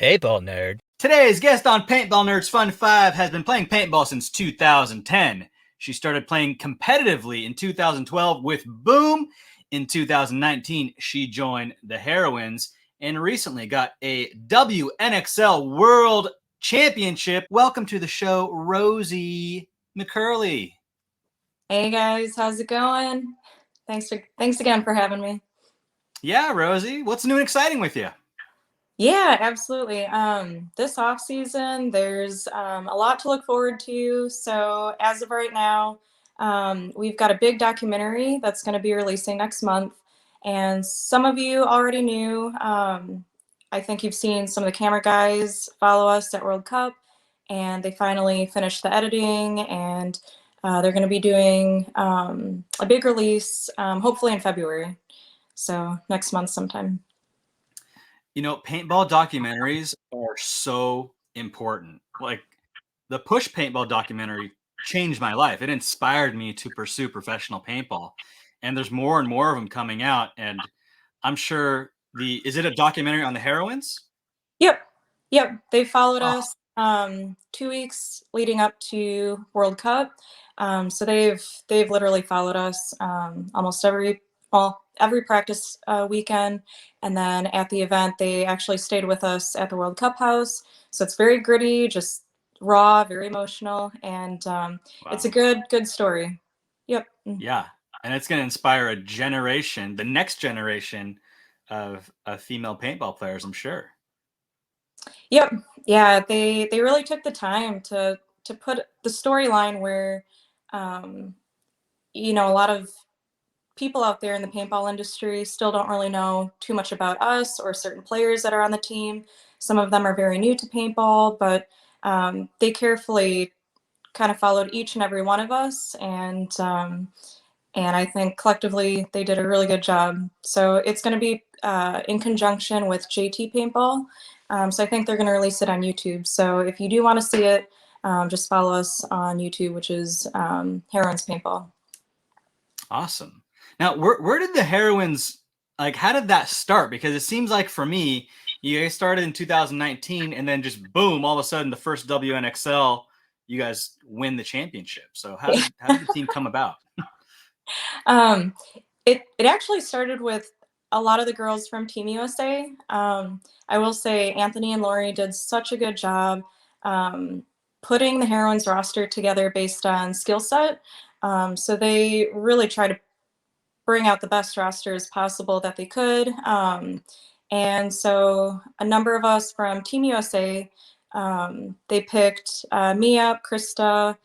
Paintball nerd. Today's guest on Paintball Nerds Fun 5 has been playing paintball since 2010. She started playing competitively in 2012 with Boom. In 2019, she joined the Heroines and recently got a WNXL World Championship. Welcome to the show, Rozy McCurly. Hey guys, how's it going? Thanks again for having me. Yeah, Rosie, what's new and exciting with you? Yeah, absolutely. This off season, there's a lot to look forward to. So as of right now, we've got a big documentary that's going to be releasing next month, and some of you already knew. I think you've seen some of the camera guys follow us at World Cup, and they finally finished the editing, and they're going to be doing a big release, hopefully in February. So next month sometime. You know, paintball documentaries are so important. Like the Push Paintball documentary changed my life. It inspired me to pursue professional paintball. And there's more and more of them coming out. And I'm sure is it a documentary on the heroines? Yep. They followed Oh, us 2 weeks leading up to World Cup. So they've literally followed us almost every practice weekend, and then at the event they actually stayed with us at the World Cup house. So it's very gritty, just raw, very emotional, and it's a wow. good story. Yep. Yeah. And it's going to inspire a generation, the next generation of female paintball players, I'm sure. Yep. Yeah, they really took the time to put the storyline where um, a lot of people out there in the paintball industry still don't really know too much about us or certain players that are on the team. Some of them are very new to paintball, but they carefully kind of followed each and every one of us, and I think collectively they did a really good job. So it's going to be in conjunction with JT Paintball. So I think they're going to release it on YouTube. So if you do want to see it, just follow us on YouTube, which is Heroines Paintball. Awesome. Now, where did the heroines, like, how did that start? Because it seems like for me, you guys started in 2019 and then just boom, all of a sudden the first WNXL, you guys win the championship. So how did the team come about? Um, it actually started with a lot of the girls from Team USA. I will say Anthony and Lori did such a good job putting the Heroines roster together based on skill set. So they really try to bring out the best rosters possible that they could. And so a number of us from Team USA, they picked me up, Krista,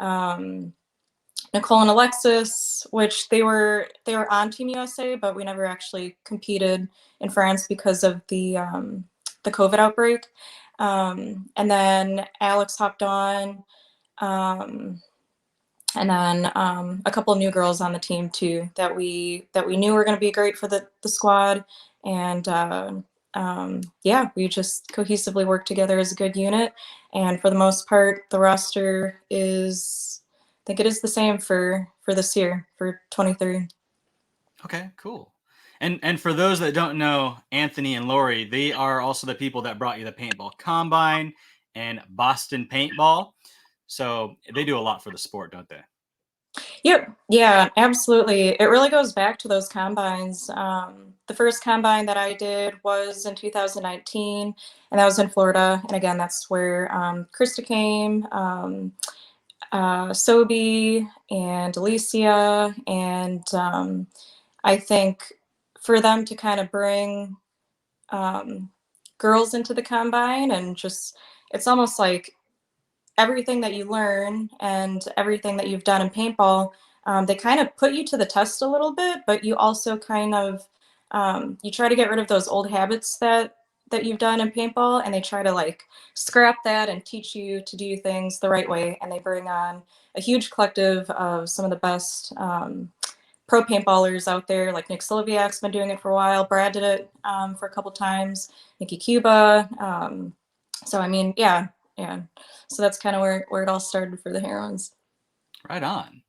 Nicole and Alexis, which they were on Team USA, but we never actually competed in France because of the COVID outbreak. And then Alex hopped on, um, and then a couple of new girls on the team too that we knew were going to be great for the squad. And yeah, we just cohesively worked together as a good unit. And for the most part, the roster is, I think it is the same for this year, for 23. Okay, cool. And for those that don't know, Anthony and Lori, they are also the people that brought you the paintball combine and Boston paintball. So they do a lot for the sport, don't they? Yep. Yeah, absolutely. It really goes back to those combines. The first combine that I did was in 2019, and that was in Florida. And again, that's where Krista came, Sobi, and Alicia. And I think for them to kind of bring girls into the combine, and just, it's almost like everything that you learn and everything that you've done in paintball, they kind of put you to the test a little bit, but you also kind of you try to get rid of those old habits that you've done in paintball, and they try to like scrap that and teach you to do things the right way. And they bring on a huge collective of some of the best pro paintballers out there, like Nick Sylviak's been doing it for a while. Brad did it for a couple times. Nikki Cuba. So I mean, yeah. So that's kind of where it all started for the Heroines. Right on.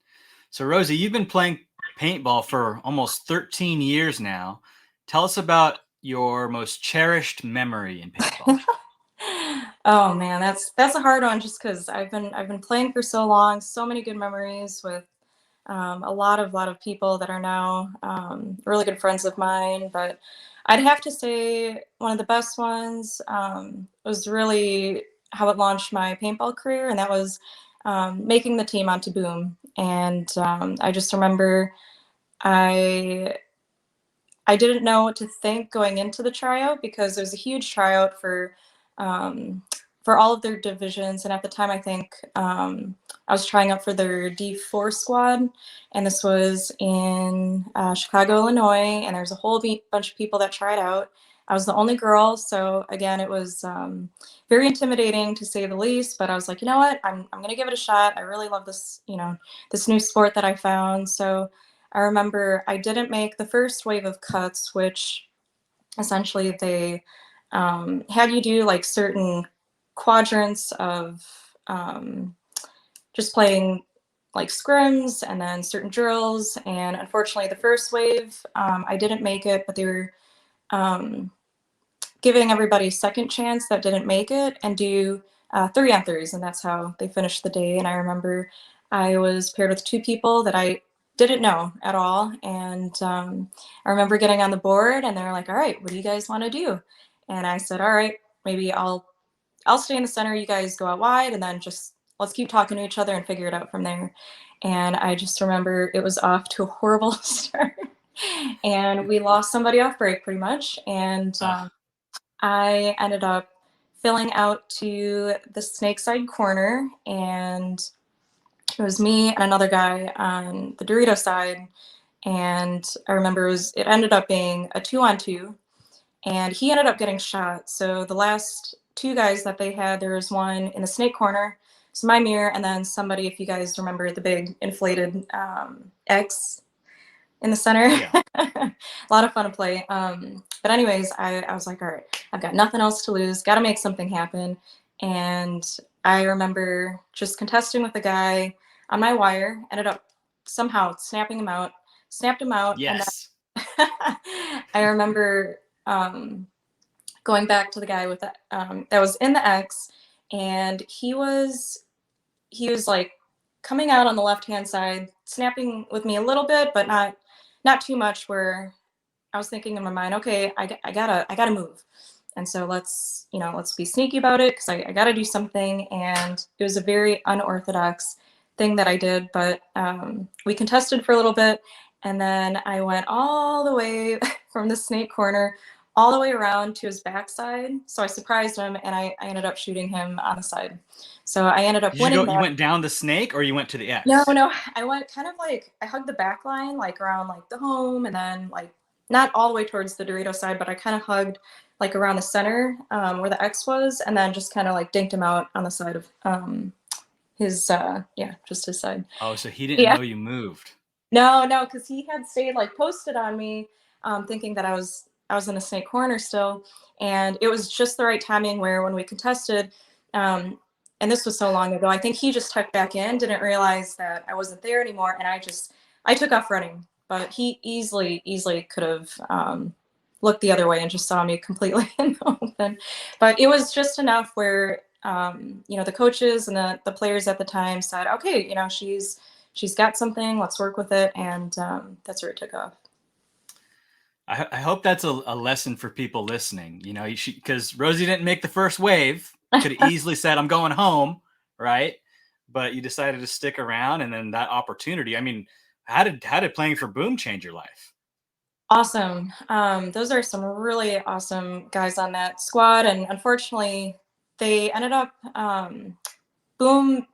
So Rosie, you've been playing paintball for almost 13 years now. Tell us about your most cherished memory in paintball. Oh man, that's a hard one just because I've been playing for so long, so many good memories with a lot of people that are now really good friends of mine. But I'd have to say one of the best ones was really how it launched my paintball career, and that was making the team onto Boom. And I just remember I I didn't know what to think going into the tryout because there was a huge tryout um, for all of their divisions. And at the time, I think I was trying out for their D4 squad, and this was in Chicago, Illinois. And there's a whole bunch of people that tried out. I was the only girl, so again, it was very intimidating to say the least. But I was like, you know what, I'm gonna give it a shot. I really love this, this new sport that I found. So I remember I didn't make the first wave of cuts, which essentially they had you do like certain quadrants of just playing like scrims and then certain drills. And unfortunately, the first wave, I didn't make it, but they were um, giving everybody a second chance that didn't make it and do 3-on-3s, and that's how they finished the day. And I remember I was paired with two people that I didn't know at all, and I remember getting on the board, and they're like, "All right, what do you guys want to do?" And I said, "All right, maybe I'll stay in the center. You guys go out wide, and then just let's keep talking to each other and figure it out from there." And I just remember it was off to a horrible start, and we lost somebody off break pretty much, and I ended up filling out to the snake side corner, and it was me and another guy on the Dorito side. And I remember it ended up being a 2-on-2, and he ended up getting shot. So the last two guys that they had, there was one in the snake corner, so my mirror, and then somebody, if you guys remember the big inflated X in the center. Yeah. A lot of fun to play. But anyways, I was like, all right, I've got nothing else to lose. Got to make something happen. And I remember just contesting with a guy on my wire. Ended up somehow snapping him out. Snapped him out, and Yes. then I remember going back to the guy with that was in the X, and he was like coming out on the left hand side, snapping with me a little bit, but not too much. Where I was thinking in my mind, okay, I gotta move, and so let's be sneaky about it because I gotta do something. And it was a very unorthodox thing that I did, but we contested for a little bit, and then I went all the way from the snake corner all the way around to his backside. So I surprised him, and I ended up shooting him on the side. So I ended up Did you go? winning You that. went down the snake, or you went to the No, X? no, I went kind of like I hugged the back line, like around like the home, and then like not all the way towards the Dorito side, but I kind of hugged like around the center where the X was, and then just kind of like dinked him out on the side of his yeah, just his side. Oh, so he didn't Yeah. know you moved. No, because he had stayed like posted on me, thinking that I was in a snake corner still, and it was just the right timing where when we contested, and this was so long ago, I think he just tucked back in, didn't realize that I wasn't there anymore, and I took off running, but he easily could have looked the other way and just saw me completely in the open. But it was just enough where the coaches and the players at the time said, okay, she's got something, let's work with it. And that's where it took off. I hope that's a lesson for people listening. Because Rosie didn't make the first wave. Could have easily said, "I'm going home," right? But you decided to stick around, and then that opportunity. I mean, how did playing for Boom change your life? Awesome. Those are some really awesome guys on that squad. And unfortunately, they ended up, Boom,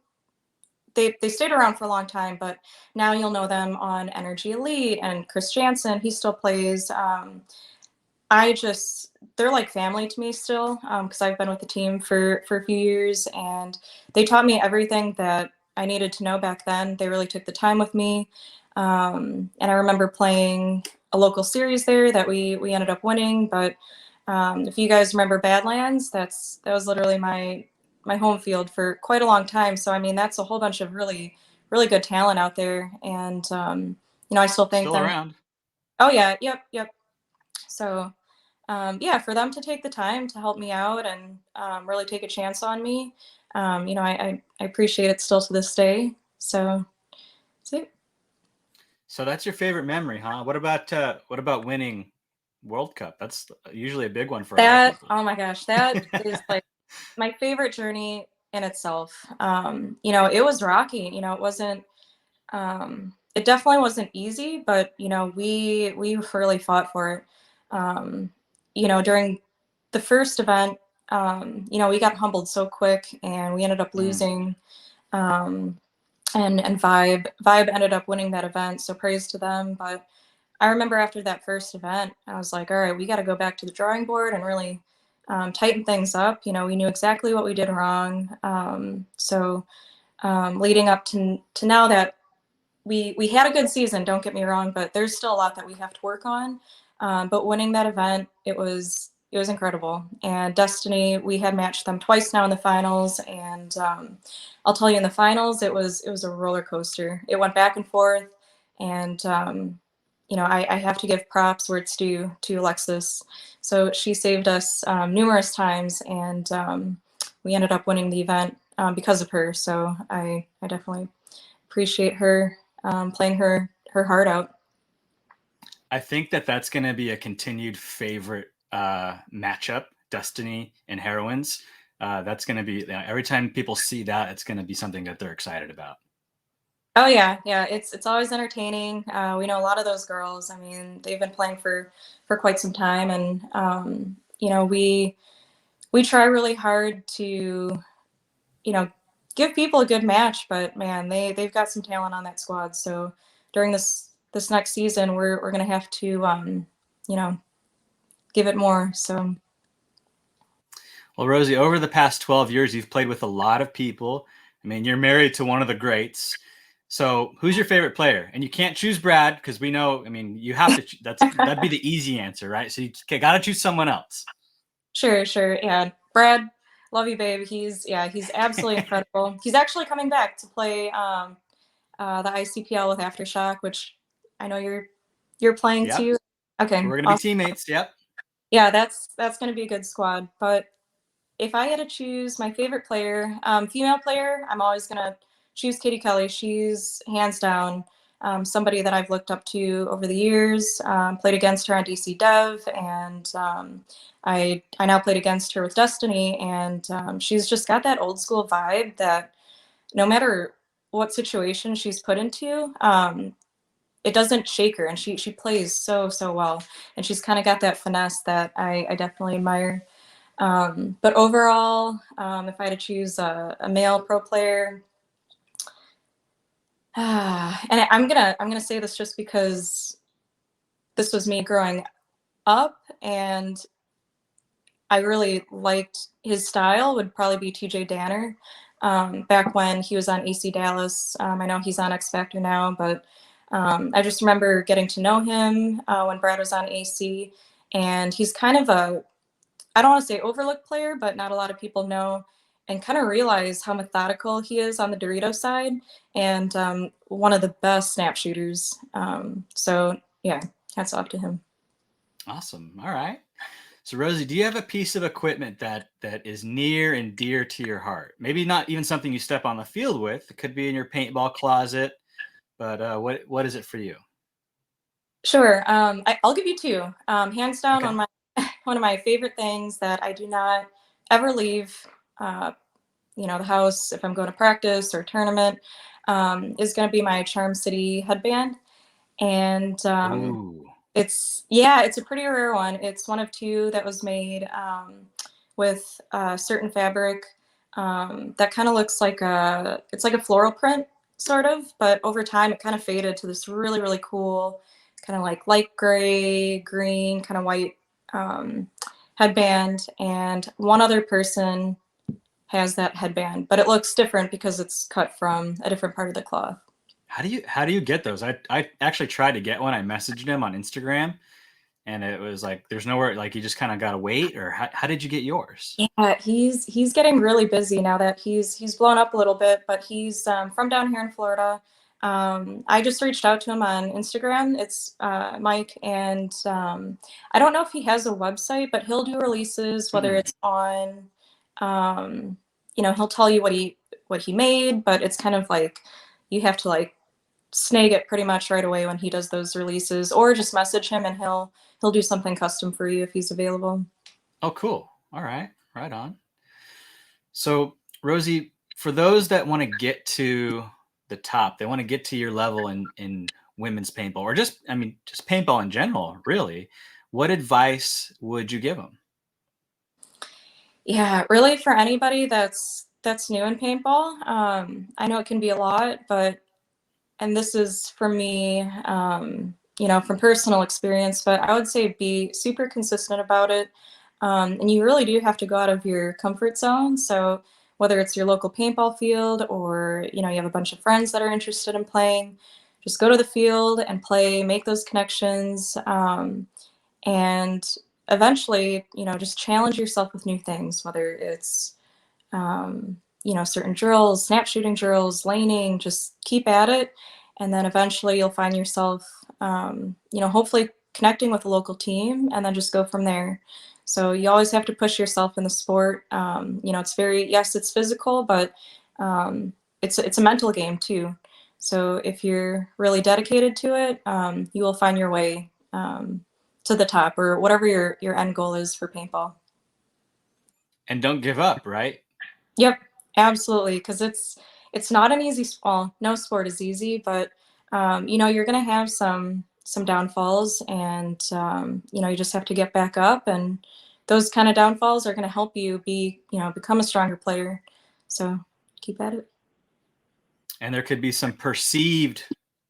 they stayed around for a long time, but now you'll know them on Energy Elite and Chris Jansen. He still plays. They're like family to me still, because I've been with the team for a few years, and they taught me everything that I needed to know back then. They really took the time with me, and I remember playing a local series there that we ended up winning. But if you guys remember Badlands, that was literally my home field for quite a long time. So I mean, that's a whole bunch of really good talent out there, and I still thank Still them. around. Oh yeah, yep. So yeah, for them to take the time to help me out and really take a chance on me, I appreciate it still to this day. So, see. So that's your favorite memory, huh? What about winning World Cup? That's usually a big one for a lot of That, people. oh my gosh, that is like my favorite journey in itself. It was rocky. It definitely wasn't easy, but we really fought for it. During the first event, we got humbled so quick, and we ended up Mm. losing. Um, and Vibe ended up winning that event, so praise to them. But I remember after that first event, I was like, all right, we got to go back to the drawing board and really tighten things up. We knew exactly what we did wrong. Leading up to now that we had a good season, don't get me wrong, but there's still a lot that we have to work on. But winning that event, it was incredible. And Destiny, we had matched them twice now in the finals, and I'll tell you, in the finals, it was a roller coaster. It went back and forth, and I have to give props where it's due to Alexis. So she saved us numerous times, and we ended up winning the event because of her. So I definitely appreciate her playing her heart out. I think that's going to be a continued favorite matchup, Destiny and Heroines. That's going to be every time people see that, it's going to be something that they're excited about. Oh yeah, it's always entertaining. We know a lot of those girls. I mean, they've been playing for quite some time, and we try really hard to you know give people a good match. But man, they've got some talent on that squad. So during this next season, we're gonna have to you know give it more. So. Well, Rosie, over the past 12 years, you've played with a lot of people. I mean, you're married to one of the greats. So, who's your favorite player? And you can't choose Brad because we know. I mean, you have to. That'd be the easy answer, right? So you got to choose someone else. Sure. Yeah. Brad, love you, babe. He's absolutely incredible. He's actually coming back to play the ICPL with Aftershock, which I know you're playing Yep, too. Okay, we're gonna be awesome. teammates. Yep. Yeah, that's gonna be a good squad. But if I had to choose my favorite player, female player, I'm always gonna choose Katie Kelly. She's hands down somebody that I've looked up to over the years. Played against her on DC Dev, and I now played against her with Destiny, and she's just got that old school vibe that no matter what situation she's put into, it doesn't shake her, and she plays so well, and she's kind of got that finesse that I definitely admire. But overall, if I had to choose a male pro player, and I'm gonna say this just because this was me growing up, and I really liked his style, would probably be TJ Danner. Back when he was on AC Dallas, I know he's on X Factor now, but I just remember getting to know him when Brad was on AC, and he's kind of I don't want to say overlooked player, but not a lot of people know and kind of realize how methodical he is on the Dorito side, and one of the best snap shooters. So yeah, hats off to him. Awesome. All right. So, Rosie, do you have a piece of equipment that is near and dear to your heart? Maybe not even something you step on the field with. It could be in your paintball closet. But what is it for you? Sure. I'll give you two. Hands down, Okay. one of my favorite things that I do not ever leave, uh, the house if I'm going to practice or tournament, is going to be my Charm City headband. And Ooh. it's a pretty rare one. It's one of two that was made with certain fabric that kind of looks like it's like a floral print sort of, but over time it kind of faded to this really cool kind of like light gray, green, kind of white um, headband. And one other person has that headband, but it looks different because it's cut from a different part of the cloth. How do you get those? I actually tried to get one. I messaged him on Instagram, and it was like there's nowhere. Like you just kind of gotta wait. Or how did you get yours? Yeah, he's getting really busy now that he's blown up a little bit, but he's from down here in Florida. I just reached out to him on Instagram. It's Mike, and I don't know if he has a website, but he'll do releases, whether it's on, he'll tell you what he made, but it's kind of like you have to like snag it pretty much right away when he does those releases, or just message him and he'll do something custom for you if he's available. Oh, cool. All right. Right on. So, Rosie, for those that want to get to the top, they want to get to your level in women's paintball, or just paintball in general, really. What advice would you give them? Yeah, really for anybody that's new in paintball. I know it can be a lot, but and this is for me, from personal experience, but I would say be super consistent about it. And you really do have to go out of your comfort zone. So whether it's your local paintball field or, you have a bunch of friends that are interested in playing, just go to the field and play, make those connections. And eventually, just challenge yourself with new things, whether it's certain drills, snap shooting drills, laning, just keep at it. And then eventually you'll find yourself, hopefully connecting with a local team and then just go from there. So you always have to push yourself in the sport. Yes, it's physical, but it's a mental game too. So if you're really dedicated to it, you will find your way to the top or whatever your end goal is for paintball. And don't give up, right? Yep, absolutely. Because it's not an easy. Well, no sport is easy, but you're gonna have some downfalls, and you just have to get back up. And those kind of downfalls are gonna help you become a stronger player. So keep at it. And there could be some perceived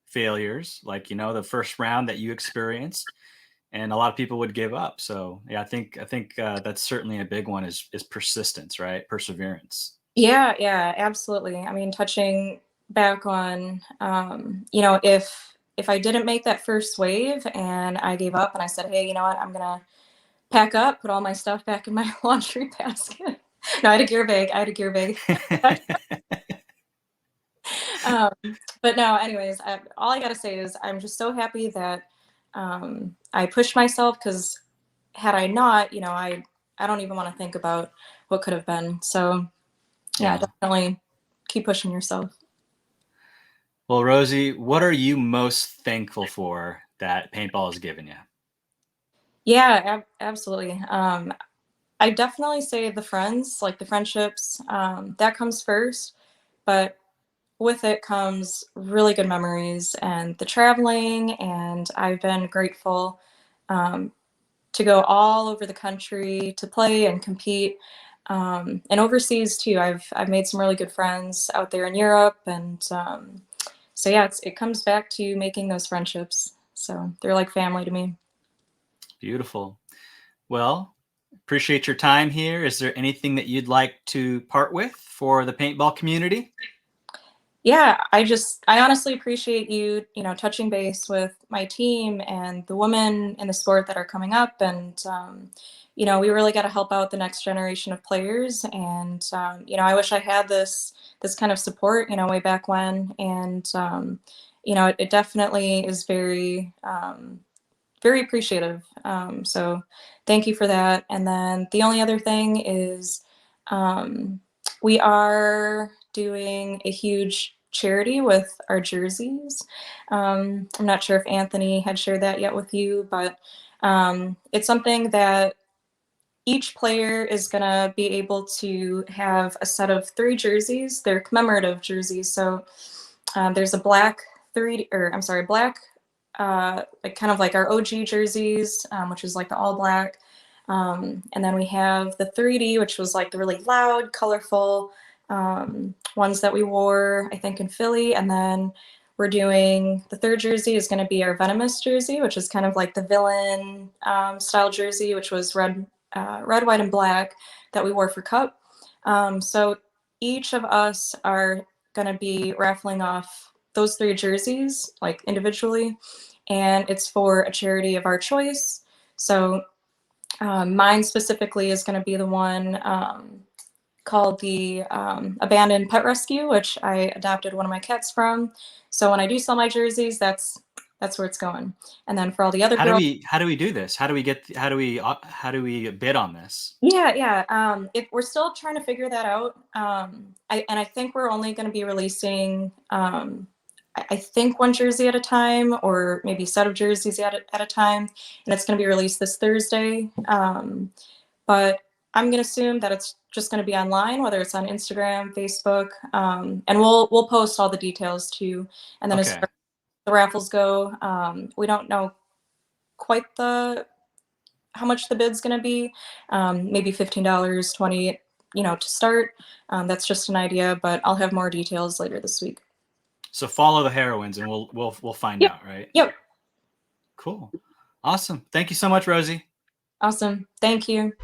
failures, like the first round that you experienced, and a lot of people would give up. So yeah, I think that's certainly a big one is persistence, right? Perseverance. Yeah, absolutely. I mean, touching back on, if I didn't make that first wave and I gave up and I said, hey, you know what, I'm gonna pack up, put all my stuff back in my laundry basket. No, I had a gear bag. I had a gear bag. um, but no, anyways, all I gotta say is I'm just so happy that I pushed myself because had I not, I don't even want to think about what could have been. So yeah, Yeah. definitely keep pushing yourself. Well, Rosie, what are you most thankful for that paintball has given you? Yeah, absolutely. I definitely say the friends, like the friendships, that comes first, but with it comes really good memories and the traveling. And I've been grateful um, to go all over the country to play and compete, and overseas too. I've made some really good friends out there in Europe, and so yeah, it comes back to making those friendships. So they're like family to me. Beautiful. Well, appreciate your time here. Is there anything that you'd like to part with for the paintball community? Yeah, I honestly appreciate you, touching base with my team and the women in the sport that are coming up. And, we really got to help out the next generation of players. And, I wish I had this kind of support, way back when. And, it definitely is very, very appreciative. So thank you for that. And then the only other thing is um, we are doing a huge charity with our jerseys. I'm not sure if Anthony had shared that yet with you, but it's something that each player is going to be able to have a set of 3 jerseys. They're commemorative jerseys. So there's a black black, like kind of like our OG jerseys, which is like the all black. And then we have the 3D, which was like the really loud, colorful ones that we wore, I think, in Philly. And then we're doing the third jersey is going to be our Venomous jersey, which is kind of like the villain style jersey, which was red, white, and black that we wore for Cup. So each of us are going to be raffling off those 3 jerseys, like individually, and it's for a charity of our choice. So mine specifically is going to be the one called the Abandoned Pet Rescue, which I adopted one of my cats from. So when I do sell my jerseys, that's where it's going. And then for all the other How do girls, we do this? How do we bid on this? yeah. We're still trying to figure that out. I think we're only going to be releasing, I think one jersey at a time, or maybe a set of jerseys at a time, and it's going to be released this Thursday. But I'm going to assume that it's just going to be online, whether it's on Instagram, Facebook, and we'll post all the details too. And then as Okay. far as the raffles go, we don't know quite how much the bid's going to be. Maybe $15, 20, to start. That's just an idea, but I'll have more details later this week. So follow the Heroines, and we'll find Yep. out, right? Yep. Cool. Awesome. Thank you so much, Rosie. Awesome. Thank you.